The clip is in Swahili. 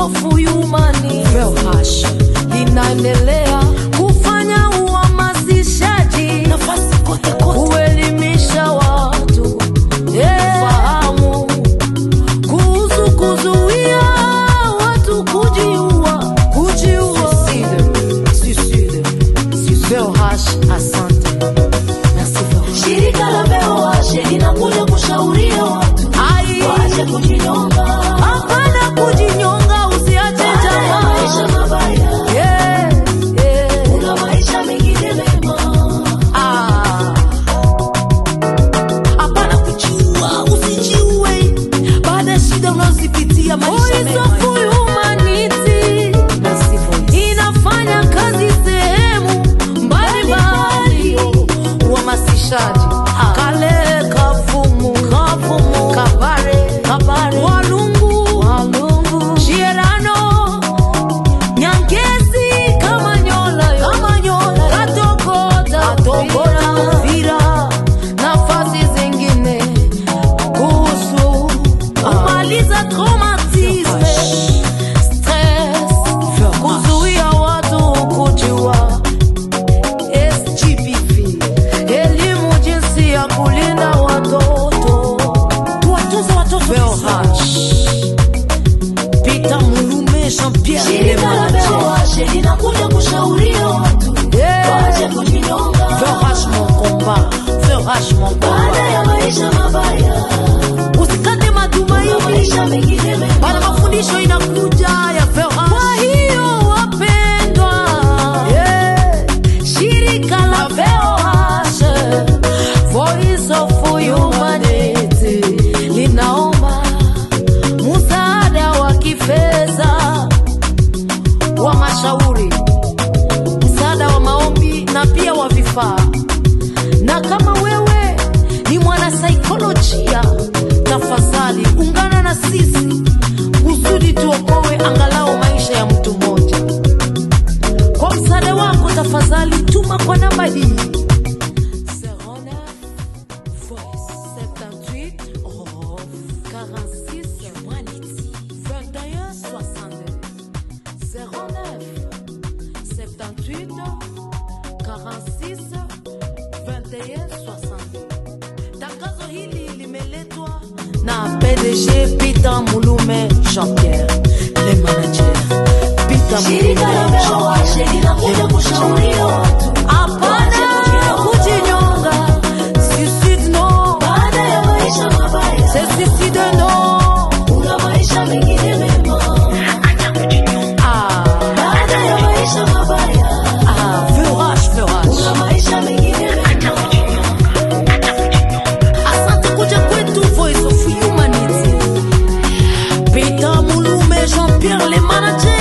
of Humanity VELH linaendelea kufanya uhamasishaji nafasi kote kote, kuelimisha watu fahamu kuhusu kuzuia watu kujiua. Suicide. VELH, asante. Shirika la VELH linakuja kushauria watu waache kujinyonga. Hapana kujinyonga, usiache jamaa. Maisha mabaya. Kuna maisha mengine mema. Hapana kujiua, usijiue. Baada ya shida unazozipitia maisha mema. Voice of Humanity inafanya kazi sehemu mbalimbali. Uhamasishaji Kale, Kavumu, Kabare, Walungu, Shierano, Nyangezi, Kamanyola, Katokota, Uvira, nafasi zingine kuhusu kumaliza traumatisme, stress, kuzuia watu kujiua. SGPV, elimu jinsi ya kulinda watoto, tuwatuze watoto. VELH, Peter Mulume, Jean-Pierre Shirika la VELH linakuja kushauria watu waache kujinyonga. VELH mon combat, VELH mon Baada combat. ya maisha mabaya, Usikate kuna matumaini, maisha mengine mema. bana mafundisho inakuja ya VELH. Kwa hiyo wapendwa, shirika la VELH, Voice of Humanity linaomba msaada wa kifedha, wa mashauri, msaada wa maombi na pia wa vifaa. Na kama wewe ni mwana saikolojia, tafadhali ungana na sisi kusudi tuokoe angalau maisha ya mtu mmoja. Kwa msaada wako tafadhali tuma kwa namba hii 09 78 46 Humanity 21 62 09 78 46 21 62. Tangazo hili limeletwa na PDG Peter Mulume, Jean-Pierre, le manager Peter Shirika la Mulume, VELH linakuja kushauria watu hapana kujinyonga. Suicide no, baada ya maisha mabaya, c'est suicide no. kuna maisha mengine mema. Baada ya maisha mabaya, VELH, kuna maisha mengine mema. asante kuja kwetu Voice of Humanity. Peter Mulume, Jean-Pierre, le manager